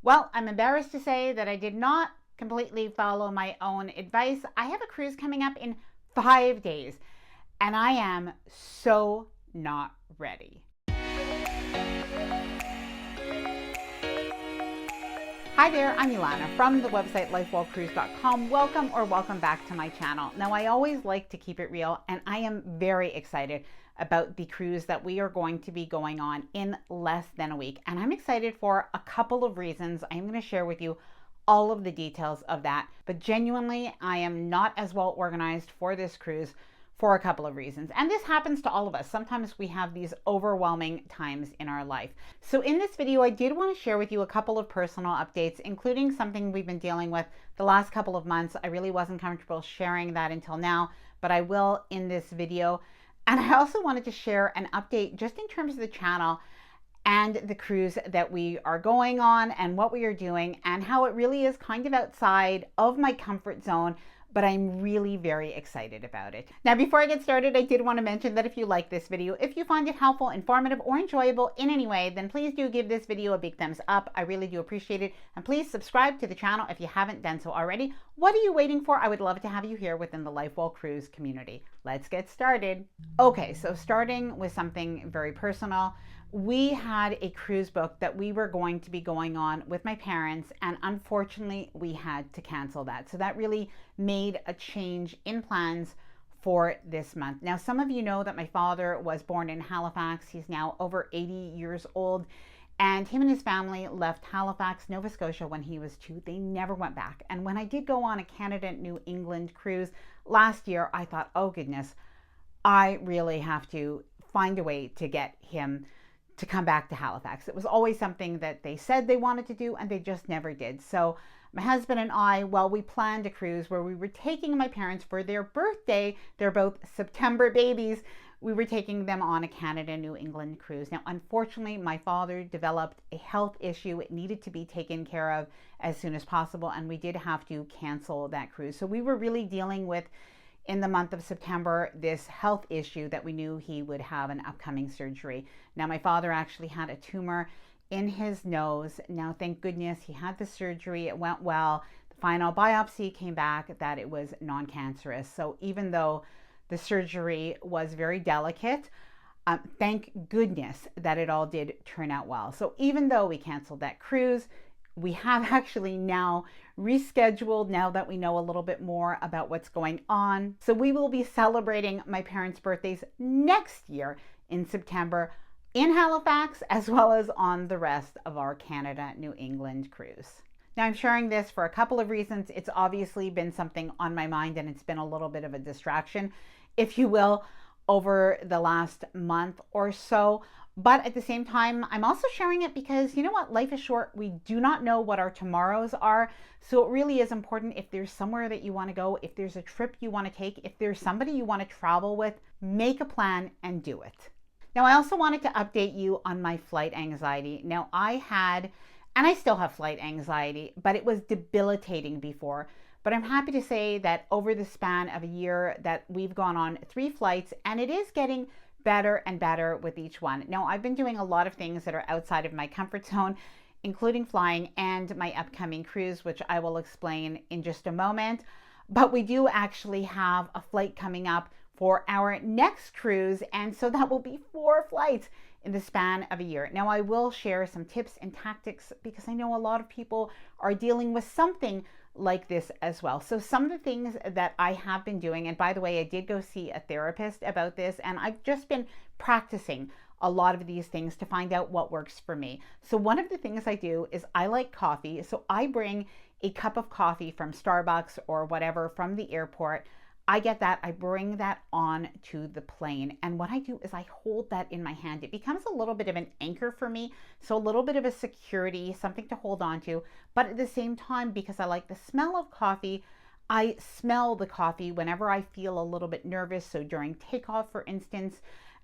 Well, I'm embarrassed to say that I did not completely follow my own advice. I have a cruise coming up in 5 days, and I am so not ready. Hi there, I'm Ilana from the website lifewellcruise.com. Welcome back to my channel. Now, I always like to keep it real, and I am very excited about the cruise that we are going to be going on in less than a week. And I'm excited for a couple of reasons. I'm going to share with you all of the details of that. But genuinely, I am not as well organized for this cruise for a couple of reasons. And this happens to all of us. Sometimes we have these overwhelming times in our life. So in this video, I did want to share with you a couple of personal updates, including something we've been dealing with the last couple of months. I really wasn't comfortable sharing that until now, but I will in this video. And I also wanted to share an update just in terms of the channel and the cruise that we are going on and what we are doing and how it really is kind of outside of my comfort zone, but I'm really very excited about it. Now, before I get started, I did want to mention that if you like this video, if you find it helpful, informative, or enjoyable in any way, then please do give this video a big thumbs up. I really do appreciate it. And please subscribe to the channel if you haven't done so already. What are you waiting for? I would love to have you here within the LifeWell Cruise community. Let's get started. Okay, so starting with something very personal. We had a cruise book that we were going to be going on with my parents, and unfortunately we had to cancel that. So that really made a change in plans for this month. Now, some of you know that my father was born in Halifax. He's now over 80 years old, and him and his family left Halifax, Nova Scotia when he was 2. They never went back. And when I did go on a Canada-New England cruise last year, I thought, oh goodness, I really have to find a way to get him to come back to Halifax. It was always something that they said they wanted to do and they just never did. So my husband and I, well, we planned a cruise where we were taking my parents for their birthday. They're both September babies. We were taking them on a Canada-New England cruise. Now, unfortunately, my father developed a health issue. It needed to be taken care of as soon as possible, and we did have to cancel that cruise. So we were really dealing with, in the month of September, this health issue that we knew he would have an upcoming surgery. Now, my father actually had a tumor in his nose. Now, thank goodness he had the surgery. It went well. The final biopsy came back that it was non-cancerous. So even though the surgery was very delicate, thank goodness that it all did turn out well. So even though we canceled that cruise, we have actually now rescheduled now that we know a little bit more about what's going on. So we will be celebrating my parents' birthdays next year in September in Halifax, as well as on the rest of our Canada-New England cruise. Now, I'm sharing this for a couple of reasons. It's obviously been something on my mind, and it's been a little bit of a distraction, if you will, over the last month or so. But at the same time, I'm also sharing it because, you know what, life is short. We do not know what our tomorrows are. So it really is important, if there's somewhere that you want to go, if there's a trip you want to take, if there's somebody you want to travel with, make a plan and do it. Now, I also wanted to update you on my flight anxiety. Now, I had, and I still have flight anxiety, but it was debilitating before. But I'm happy to say that over the span of a year that we've gone on 3 flights, and it is getting better and better with each one. Now, I've been doing a lot of things that are outside of my comfort zone, including flying and my upcoming cruise, which I will explain in just a moment. But we do actually have a flight coming up for our next cruise, and so that will be 4 flights in the span of a year. Now, I will share some tips and tactics because I know a lot of people are dealing with something like this as well. So some of the things that I have been doing, and by the way, I did go see a therapist about this, and I've just been practicing a lot of these things to find out what works for me. So one of the things I do is I like coffee. So I bring a cup of coffee from Starbucks or whatever from the airport. I get that, I bring that on to the plane. And what I do is I hold that in my hand. It becomes a little bit of an anchor for me. So a little bit of a security, something to hold on to. But at the same time, because I like the smell of coffee, I smell the coffee whenever I feel a little bit nervous. So during takeoff, for instance,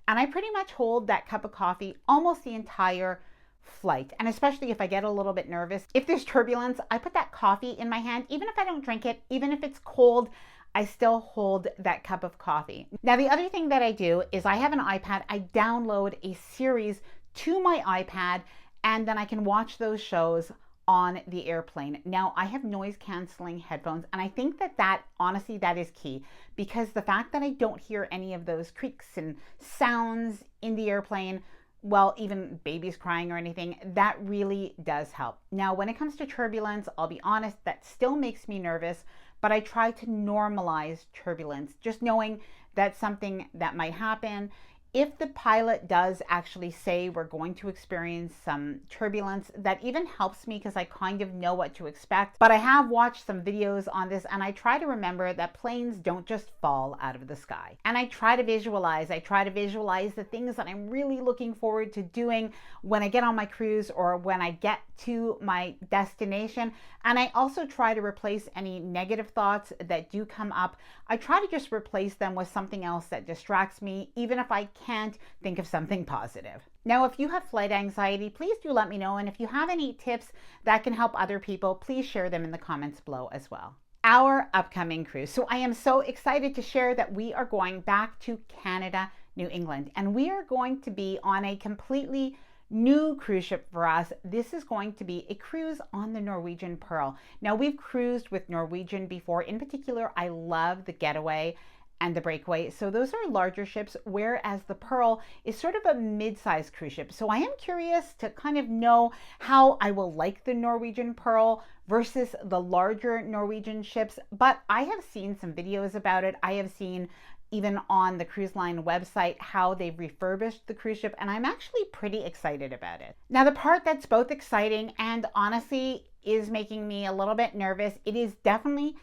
and I pretty much hold that cup of coffee almost the entire flight. And especially if I get a little bit nervous, if there's turbulence, I put that coffee in my hand, even if I don't drink it, even if it's cold, I still hold that cup of coffee. Now, the other thing that I do is I have an iPad. I download a series to my iPad, and then I can watch those shows on the airplane. Now, I have noise canceling headphones, and I think that honestly, that is key, because the fact that I don't hear any of those creaks and sounds in the airplane, well, even babies crying or anything, that really does help. Now, when it comes to turbulence, I'll be honest, that still makes me nervous, but I try to normalize turbulence, just knowing that's something that might happen. If the pilot does actually say we're going to experience some turbulence, that even helps me because I kind of know what to expect. But I have watched some videos on this, and I try to remember that planes don't just fall out of the sky. And I try to visualize the things that I'm really looking forward to doing when I get on my cruise or when I get to my destination. And I also try to replace any negative thoughts that do come up. I try to just replace them with something else that distracts me, even if I can't think of something positive. Now, if you have flight anxiety, please do let me know. And if you have any tips that can help other people, please share them in the comments below as well. Our upcoming cruise. So I am so excited to share that we are going back to Canada, New England, and we are going to be on a completely new cruise ship for us. This is going to be a cruise on the Norwegian Pearl. Now, we've cruised with Norwegian before. In particular, I love the Getaway and the Breakaway. So those are larger ships, whereas the Pearl is sort of a mid-sized cruise ship. So I am curious to kind of know how I will like the Norwegian Pearl versus the larger Norwegian ships. But I have seen some videos about it. I have seen even on the cruise line website how they've refurbished the cruise ship, and I'm actually pretty excited about it. Now, the part that's both exciting and honestly is making me a little bit nervous, it is definitely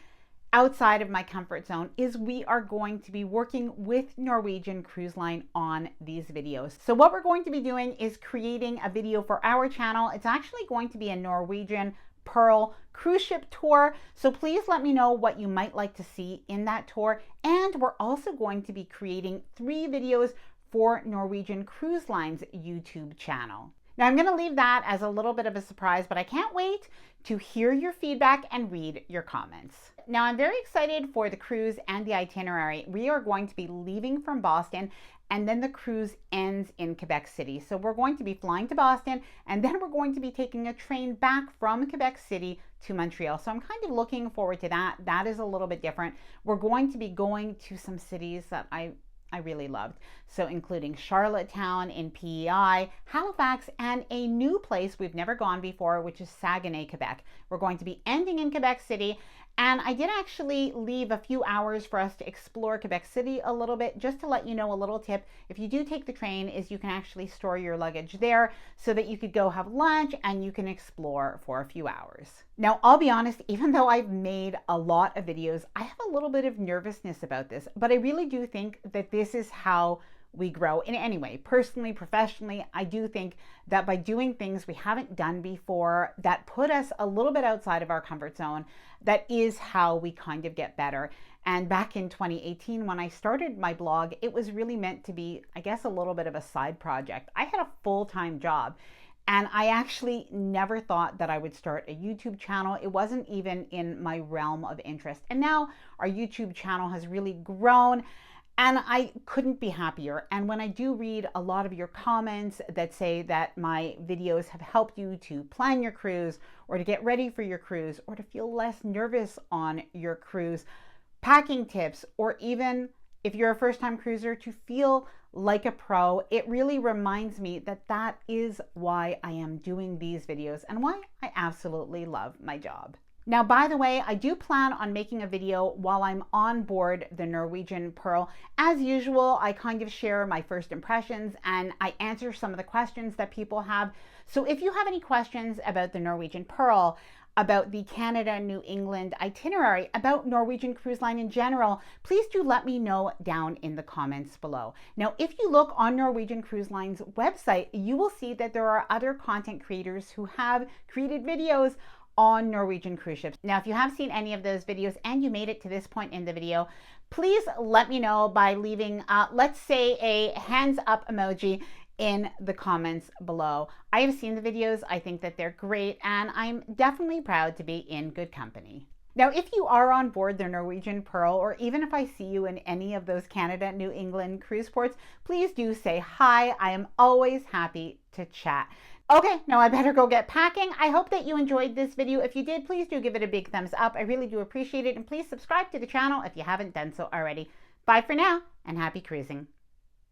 outside of my comfort zone, is we are going to be working with Norwegian Cruise Line on these videos. So what we're going to be doing is creating a video for our channel. It's actually going to be a Norwegian Pearl cruise ship tour. So please let me know what you might like to see in that tour. And we're also going to be creating 3 videos for Norwegian Cruise Line's YouTube channel. Now, I'm going to leave that as a little bit of a surprise, but I can't wait to hear your feedback and read your comments. Now, I'm very excited for the cruise and the itinerary. We are going to be leaving from Boston, and then the cruise ends in Quebec City. So we're going to be flying to Boston, and then we're going to be taking a train back from Quebec City to Montreal. So I'm kind of looking forward to that. That is a little bit different. We're going to be going to some cities that I really loved. So including Charlottetown in P.E.I, Halifax, and a new place we've never gone before, which is Saguenay, Quebec. We're going to be ending in Quebec City. And I did actually leave a few hours for us to explore Quebec City a little bit. Just to let you know, a little tip, if you do take the train, is you can actually store your luggage there so that you could go have lunch and you can explore for a few hours. Now, I'll be honest, even though I've made a lot of videos, I have a little bit of nervousness about this, but I really do think that this is how we grow in any way. Personally, professionally, I do think that by doing things we haven't done before that put us a little bit outside of our comfort zone, that is how we kind of get better. And back in 2018, when I started my blog, it was really meant to be, I guess, a little bit of a side project. I had a full-time job, and I actually never thought that I would start a YouTube channel. It wasn't even in my realm of interest. And now our YouTube channel has really grown, and I couldn't be happier. And when I do read a lot of your comments that say that my videos have helped you to plan your cruise or to get ready for your cruise or to feel less nervous on your cruise, packing tips, or even if you're a first-time cruiser to feel like a pro, it really reminds me that that is why I am doing these videos and why I absolutely love my job. Now, by the way, I do plan on making a video while I'm on board the Norwegian Pearl. As usual, I kind of share my first impressions and I answer some of the questions that people have. So if you have any questions about the Norwegian Pearl, about the Canada New England itinerary, about Norwegian Cruise Line in general, please do let me know down in the comments below. Now, if you look on Norwegian Cruise Line's website, you will see that there are other content creators who have created videos on Norwegian cruise ships. Now, if you have seen any of those videos and you made it to this point in the video, please let me know by leaving, let's say, a hands up emoji in the comments below. I have seen the videos. I think that they're great, and I'm definitely proud to be in good company. Now, if you are on board the Norwegian Pearl, or even if I see you in any of those Canada, New England cruise ports, please do say hi. I am always happy to chat. Okay, now I better go get packing. I hope that you enjoyed this video. If you did, please do give it a big thumbs up. I really do appreciate it. And please subscribe to the channel if you haven't done so already. Bye for now, and happy cruising.